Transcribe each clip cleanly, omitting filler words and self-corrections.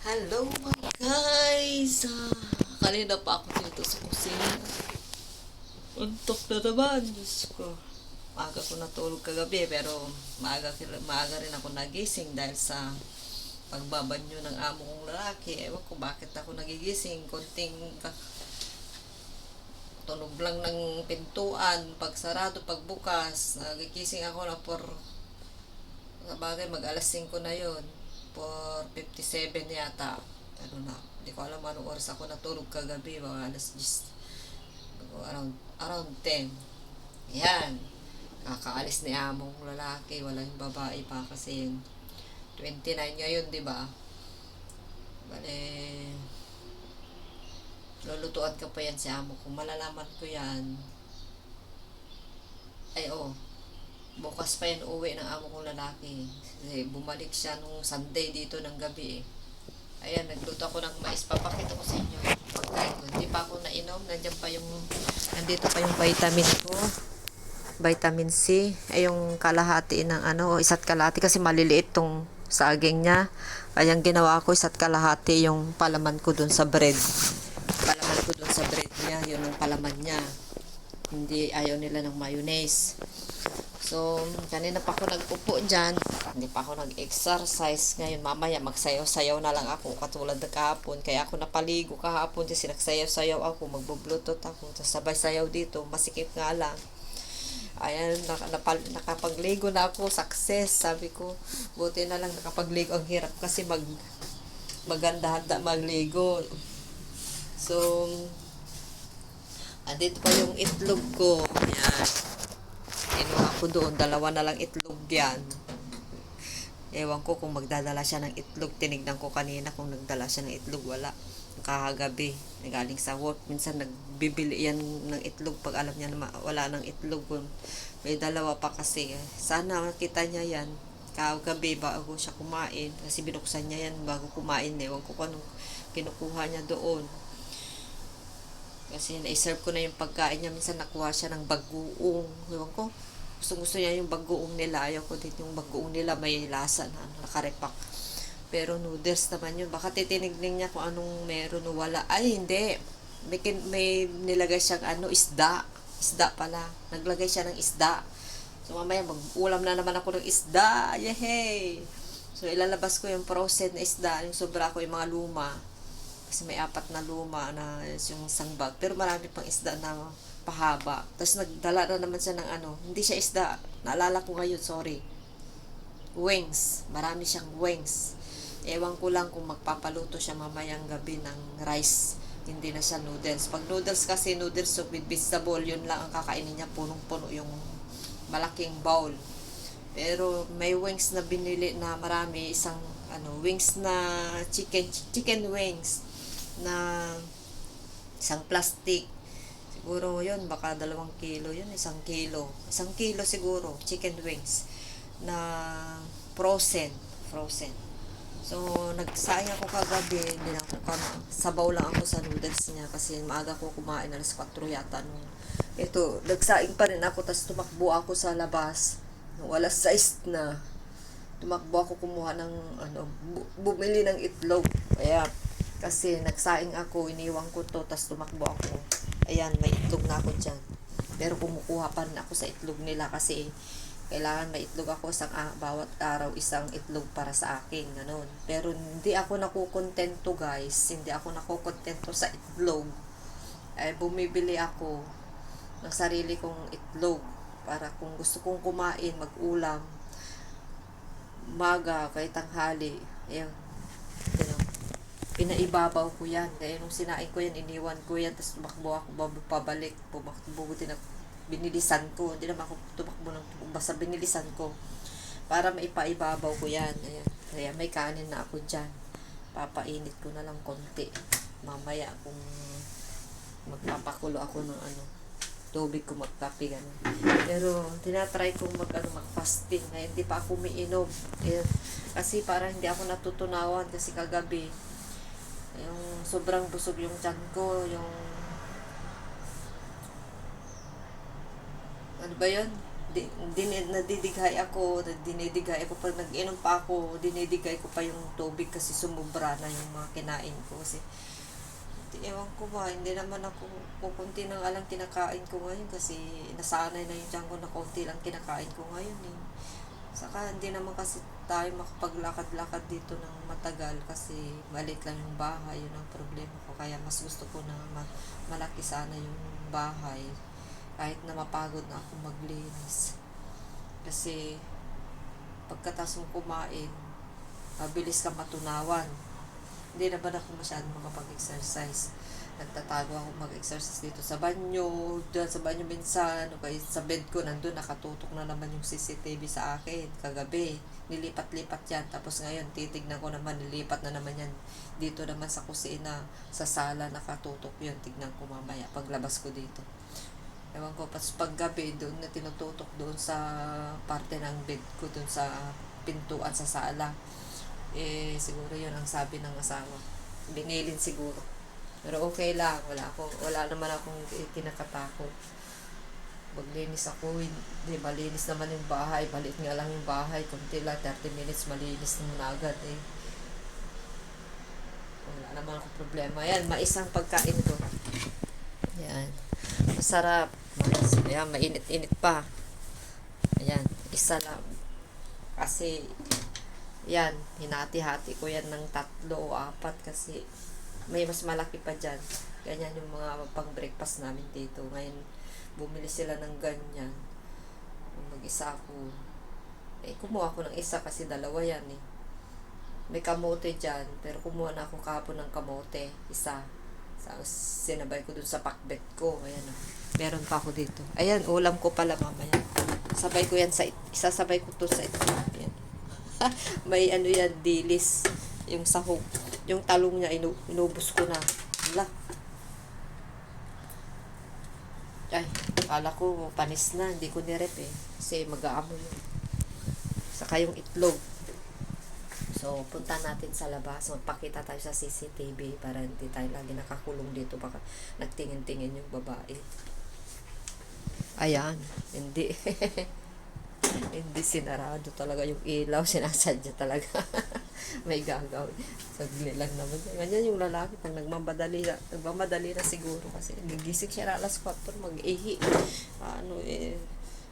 Hello mga guys! Kanina pa ako dito sa kusina. Untok na naman. Diyos ko. Maaga ko natulog kagabi pero maaga rin ako nagising dahil sa pagbabanyo ng amo kong lalaki. Ewan ko bakit ako nagigising. Konting tunog lang ng pintuan. Pagsarado, pagbukas. Nagigising ako na sabagay mag alas 5 na yon, 4:57 yata. Ano na, hindi ko alam anong oras ako natulog kagabi, mga alas 10, around 10. Yan, kakaalis ni among lalaki, walang babae pa kasi 29 ngayon, di ba? Bale, lulutuan ka pa yan si amo. Kung malalaman ko yan, ay oh, bukas pa yan uwi ng amo kong lalaki. Kasi bumalik siya nung Sunday dito ng gabi eh. Ayan, nagluto ako ng mais. Papakita ko sa inyo. Pagkain ko. Hindi pa ako nainom. Nandito pa yung vitamin ko. Vitamin C. Ay yung kalahati ng isa't kalahati. Kasi maliliit tong saging niya. Kaya yung ginawa ko, isa't kalahati yung palaman ko dun sa bread. Palaman ko dun sa bread niya. Yun ang palaman niya. Hindi, ayaw nila ng mayonnaise. So, kanina pa ako nagpupo dyan. Hindi pa ako nag-exercise. Ngayon, mamaya magsayaw-sayaw na lang ako. Katulad na kahapon. Kaya ako napaligo kahapon. Kasi nagsayaw-sayaw ako. Magbo-bluetooth ako. Tapos sabay sayaw dito. Masikip nga lang. Ayan, nakapagligo na ako. Success. Sabi ko, buti na lang nakapagligo. Ang hirap kasi maganda-handa magligo. So, andito pa yung itlog ko. Ayan. Kinuha ko doon, dalawa na lang itlog yan. Ewan ko kung magdadala siya ng itlog. Tinignan ko kanina kung nagdala siya ng itlog. Wala. Kakagabi, galing sa work. Minsan nagbibili yan ng itlog pag alam niya na wala ng itlog. May dalawa pa kasi. Sana makita niya yan. Kagabi bago siya kumain. Kasi binuksan niya yan bago kumain. Ewan ko kung anong kinukuha niya doon. Kasi na-serve ko na yung pagkain niya. Minsan nakuha siya ng bagoong. Ewan ko. Gusto niya yung bagoong nila. Ayaw ko din yung bagoong nila. May lasa na nakarepak. Pero noodles naman yun. Baka titinignan niya kung anong meron o wala. Ay, hindi. May nilagay siyang isda. Isda pala. Naglagay siya ng isda. So mamaya mag-ulam na naman ako ng isda. Yehey! So ilalabas ko yung frozen na isda. Yung sobra ko yung mga luma. Kasi may 4 na luma na yung isang bag. Pero marami pang isda na pahaba. Tapos nagdala na naman siya ng hindi siya isda. Naalala ko ngayon, sorry. Wings. Marami siyang wings. Ewan ko lang kung magpapaluto siya mamayang gabi ng rice. Hindi na siya noodles. Pag noodles kasi, noodles soup with vegetable, yun lang ang kakainin niya. Punong-puno yung malaking bowl. Pero may wings na binili na marami. Isang wings na chicken wings na isang plastic. Siguro yun, baka 2 kilo yun, 1 kilo. 1 kilo siguro, chicken wings na frozen. So, nagsaing ako kagabi, hindi lang ako, sabaw lang ako sa noodles niya kasi maaga ko kumain, alas 4 yata nung. Ito, nagsaing pa rin ako, tapos tumakbo ako sa labas. Nung alas 6 na, tumakbo ako kumuha ng, bumili ng itlog. Kaya, kasi nagsaing ako, iniwan ko to, tapos tumakbo ako. Ayan, may itlog na ako dyan. Pero kumukuha pa rin ako sa itlog nila kasi kailangan may itlog ako bawat araw isang itlog para sa akin, ganun. Pero hindi ako nakukontento guys, hindi ako nakukontento sa itlog. Ay bumibili ako ng sarili kong itlog para kung gusto kong kumain, mag-ulam, umaga, kahit tanghali. Ayan, pinaibabaw ko yan. Kaya nung sinain ko yan, iniwan ko yan, tapos tumakbo ako pabalik, buti na binilisan ko. Hindi naman ako tumakbo ng basta binilisan ko para maipaibabaw ko yan. Ayan. Kaya may kanin na ako dyan. Papainit ko na lang konti. Mamaya kung magpapakulo ako ng tubig ko magkape ganun. Pero tinatry kong mag-fasting na hindi pa ako umiinom. Kasi parang hindi ako natutunawan kasi kagabi yung sobrang busog yung tiyan ko, yung ano ba yun? nadidighay ako, dinidighay ako pag nag-inom pa ako, dinidigay ko pa yung tubig kasi sumubra na yung mga kinain ko kasi ewan ko ba, hindi naman ako kukunti ng alang kinakain ko ngayon kasi nasanay na yung tiyan ko na konti lang kinakain ko ngayon eh. Saka hindi naman kasi tayo makapaglakad-lakad dito ng matagal kasi maliit lang yung bahay, yun ang problema ko. Kaya mas gusto ko na malaki sana yung bahay kahit na mapagod na ako maglinis. Kasi pagkatapos mo kumain, mabilis ka matunawan. Hindi naman ako masyadong makapag-exercise. Nagtatago ako mag-exercise dito sa banyo, dyan sa banyo minsan, o kaya sa bed ko, nandun nakatutok na naman yung CCTV sa akin, kagabi. Nilipat-lipat yan, tapos ngayon, titignan ko naman, nilipat na naman yan. Dito naman sa kusina, sa sala, nakatutok yun, tignan ko mamaya, paglabas ko dito. Ewan ko, pag gabi, doon na tinututok doon sa parte ng bed ko, doon sa pintuan sa sala. Siguro yun ang sabi ng asawa. Binilin siguro. Pero okay lang, wala naman akong kinakatakot. Maglinis ako, hindi malinis naman yung bahay. Balit nga lang yung bahay, kunti lang, 30 minutes malinis naman agad eh. Wala naman akong problema. Yan, maisang pagkain ko. Yan. Masarap. Ayan, mainit-init pa. Ayan, isa lang. Kasi yan, hinati-hati ko yan ng 3 o 4 kasi may mas malaki pa dyan. Ganyan yung mga pang-breakfast namin dito. Ngayon, bumili sila ng ganyan. Mag-isa ako. Kumuha ko ng isa kasi 2 yan eh. May kamote dyan, pero kumuha na ako kahapon ng kamote. Isa. Sinabay ko dun sa pakbet ko. Ayan o. Meron pa ako dito. Ayan, ulam ko pala mamaya. Sabay ko yan isasabay ko to sa ito. Ayan. May ano yan, dilis. Yung sahog. Yung talong niya, inubos ko na. Wala. Ay, akala ko panis na. Hindi ko nirep eh. Kasi mag-aamoy yun. Saka yung itlog. So, punta natin sa labas. Magpakita tayo sa CCTV para hindi tayo lagi nakakulong dito. Baka nagtingin-tingin yung babae. Ayan. Hindi. Hindi sinarado talaga yung ilaw. Sinasadya talaga. May gagawin. Sagli lang naman. Ganyan yung lalaki pag nagmamadali na siguro kasi nagising siya na alas 4 mag-ihi.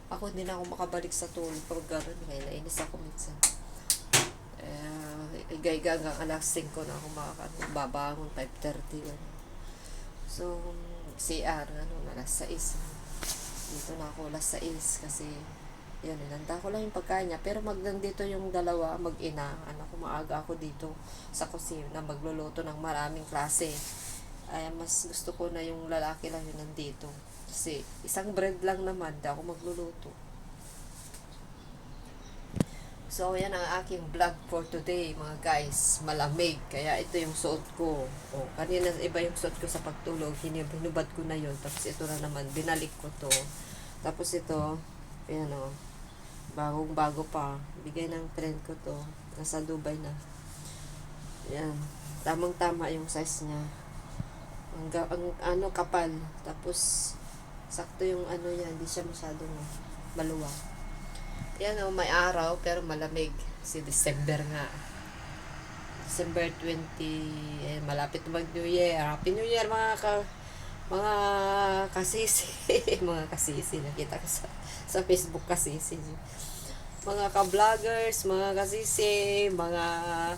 Ako hindi na ako makabalik sa tulog pag gano'n. Kaya nainis ako minsan. Igay-ga hanggang alas 5 na ako babangon 5:30. So, CR, alas 6. Dito na ako alas 6 kasi yan, inanda ko lang yung pagkain niya. Pero nandito yung 2, mag-ina. Maaga ako dito sa kusina magluluto ng maraming klase. Mas gusto ko na yung lalaki lang yun nandito. Kasi isang bread lang naman, di ako magluluto. So, yan ang aking vlog for today, mga guys. Malamig. Kaya ito yung suot ko. Kanina iba yung suot ko sa pagtulog. Hinubad ko na yun. Tapos ito na naman, binalik ko to. Tapos ito, ayan o. Bagong-bago pa. Bigay ng friend ko to. Nasa Dubai na. Yan. Tamang-tama yung size niya. Ang kapal. Tapos, sakto yung yan. Hindi siya masyadong maluwag. Yan o, may araw pero malamig. Kasi December nga. December 20. Malapit na mag-New Year. Happy New Year mga kasisi. Mga kasisi. Nakita ko sa Facebook kasisi. Mga ka-vloggers, mga kasisi, mga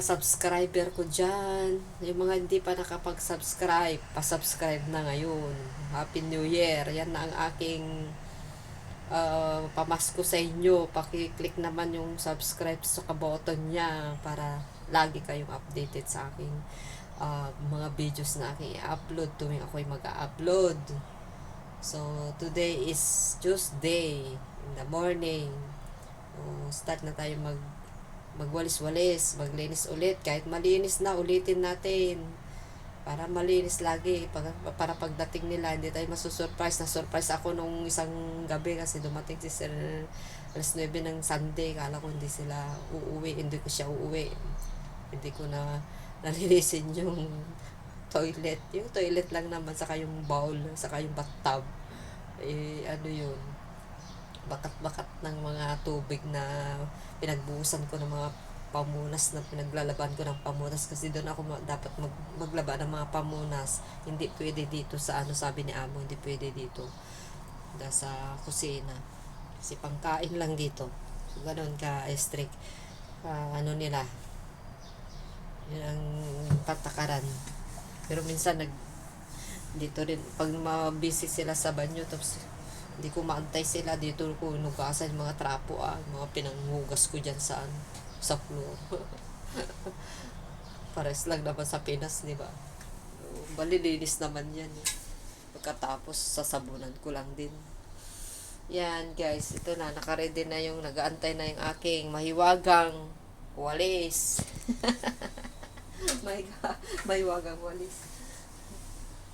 subscriber ko dyan. Yung mga hindi pa nakapag-subscribe, pa-subscribe na ngayon. Happy New Year. Yan na ang aking pamasko sa inyo. Paki-click naman yung subscribe sa ka-button niya para lagi kayong updated sa aking mga videos na aking i-upload tuwing ako'y mag-upload. So, today is Tuesday in the morning. Start na tayo magwalis-walis, maglinis ulit. Kahit malinis na, ulitin natin. Para malinis lagi. Para pagdating nila, hindi tayo masusurprise. Na-surprise ako nung isang gabi kasi dumating si Sir alas 9 ng Sunday. Kala ko hindi sila uuwi. Hindi ko siya uuwi. Hindi ko na nalinisin yung toilet. Yung toilet lang naman, saka yung bowl, saka yung bathtub. Yun. bakat-bakat ng mga tubig na pinagbuhusan ko ng mga pamunas, na pinaglalaban ko ng pamunas, kasi doon ako dapat maglaba ng mga pamunas. Hindi pwede dito sa ano, sabi ni amo, hindi pwede dito sa kusina kasi pangkain lang dito. So ganoon ka strict ano nila, yun ang patakaran. Pero minsan dito rin pag mabisi sila sa banyo, tapos hindi ko maantay sila, dito ko nugasan mga trapo, mga pinanghugas ko dyan sa floor. Pares lang naman sa Pinas, di ba? Balilinis naman yan eh. Pagkatapos sasabunan ko lang din. Yan guys, ito na, nakaredy na yung, nagaantay na yung aking mahiwagang walis. Mahiwagang walis.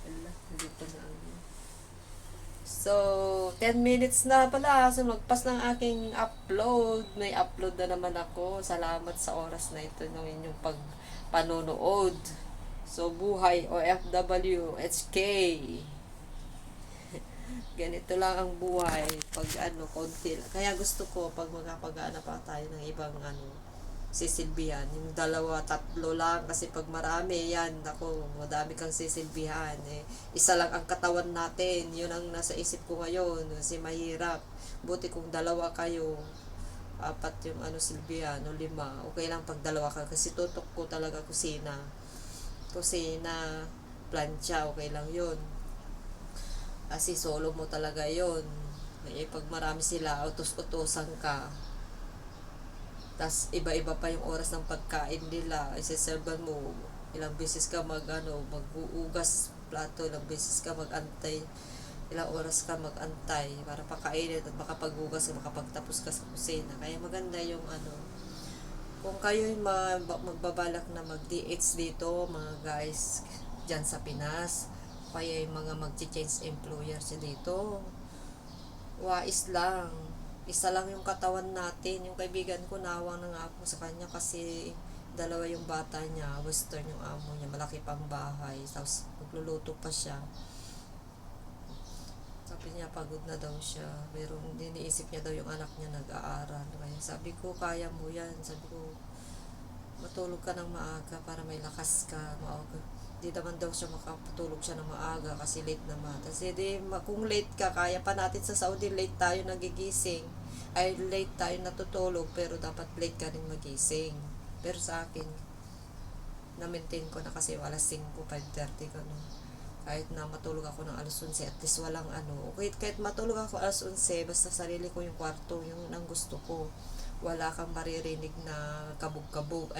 Ala, dito na ang... So, 10 minutes na pala. So, magpas ng aking upload. May upload na naman ako. Salamat sa oras na ito ng inyong panonood. So, buhay OFW HK. Ganito lang ang buhay. Pag konti lang. Kaya gusto ko, pag magkapag-aana pa tayo ng ibang sisilbihan. Yung 2, 3 lang. Kasi pag marami, yan, ako, madami kang sisilbihan. Isa lang ang katawan natin. Yun ang nasa isip ko ngayon. Kasi mahirap. Buti kung 2 kayo, 4 yung silbihan, o 5. Okay lang pag 2 ka. Kasi tutok ko talaga kusina, plancha, okay lang yun. Kasi solo mo talaga yun. Pag marami sila, utos-utosan ka. Tas iba-iba pa yung oras ng pagkain nila. Isiservan mo. Ilang beses ka mag-uugas plato. Ilang beses ka mag-antay. Ilang oras ka mag-antay para pakainin at makapag-ugas, makapagtapos ka sa kusina. Kaya maganda yung kung kayo magbabalak na mag-DH dito, mga guys, dyan sa Pinas, kaya yung mga mag-change employers dito, wais lang. Isa lang yung katawan natin. Yung kaibigan ko, naawang na nga ako sa kanya kasi 2 yung bata niya, western yung amo niya, malaki pang bahay, tapos magluluto pa siya. Sabi niya pagod na daw siya, pero hindi niisip niya daw yung anak niya nag-aaral. Kaya sabi ko, kaya mo yan. Sabi ko, matulog ka ng maaga para may lakas ka. Maaga. Di naman daw siya makapatulog siya ng maaga kasi late naman. Kasi kung late ka, kaya pa natin sa Saudi, late tayo nagigising. Ay, late tayo natutulog, pero dapat late ka rin magising. Pero sa akin, na-maintain ko na kasi alas 5, 5:30 ka no. Kahit na matulog ako ng alas 11, at least walang okay, kahit matulog ako alas 11, basta sarili ko yung kwarto, yung nang gusto ko. Wala kang maririnig na kabog-kabog,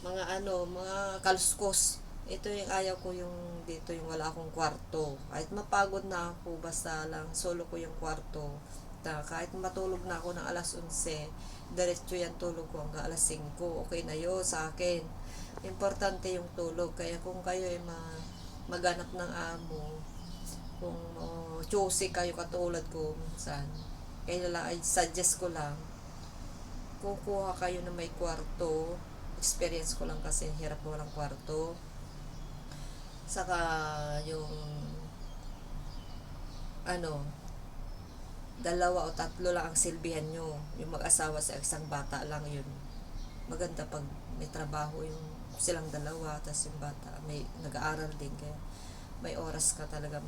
mga mga kaluskos. Ito yung ayaw ko, yung dito yung wala akong kwarto. Kahit mapagod na ako, basta lang solo ko yung kwarto. Kahit matulog na ako ng alas 11, diretso yan tulog ko hanggang alas 5. Okay na yun sa akin. Importante yung tulog. Kaya kung kayo ay maganap ng amo, kung choosy kayo katulad ko minsan, kaya lang ay suggest ko lang, kukuha kayo na may kwarto. Experience ko lang kasi hirap mo walang kwarto. Saka yung 2 o 3 lang ang silbihan nyo. Yung mag-asawa sa isang bata lang yun. Maganda pag may trabaho yung silang 2, tapos yung bata may nag-aaral din, kaya may oras ka talaga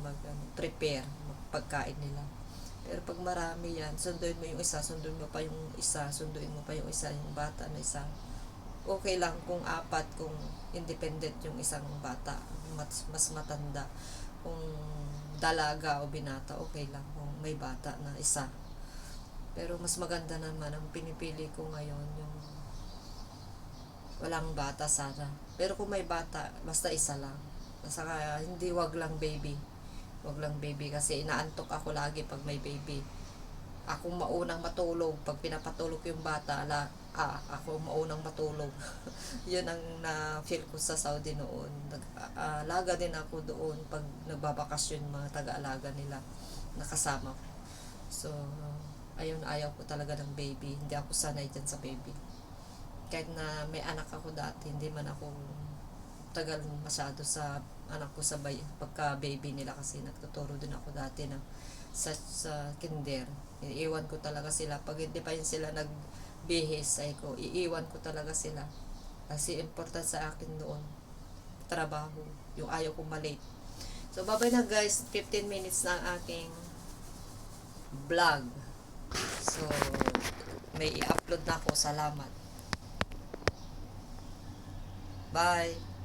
prepare pagkain nila. Pero pag marami yan, sunduin mo yung isa, sunduin mo pa yung isa, sunduin mo pa yung isa, yung bata na isa. Okay lang kung 4, kung independent yung isang bata, mas matanda. Kung dalaga o binata, okay lang kung may bata na isa. Pero mas maganda naman, ang pinipili ko ngayon yung walang bata sana. Pero kung may bata, basta isa lang. Saka hindi, wag lang baby. Wag lang baby kasi inaantok ako lagi pag may baby. Ako maunang matulog. Pag pinapatulog yung bata, ako maunang matulog. Yun ang na-feel ko sa Saudi noon. Alaga din ako doon pag nagbabakasyon, mga taga-alaga nila nakasama ko. So, ayaw ko talaga ng baby. Hindi ako sanay dyan sa baby. Kahit na may anak ako dati, hindi man ako tagal masyado sa anak ko sa pagka baby nila, kasi nagtuturo din ako dati ng sa kinder. Iiwan ko talaga sila. Pag hindi pa yun sila nagbihis, ay ko, iiwan ko talaga sila. Kasi important sa akin noon, trabaho. Yung ayaw kong malate. So, bye-bye na guys. 15 minutes na ang aking vlog. So, may i-upload na ako. Salamat. Bye.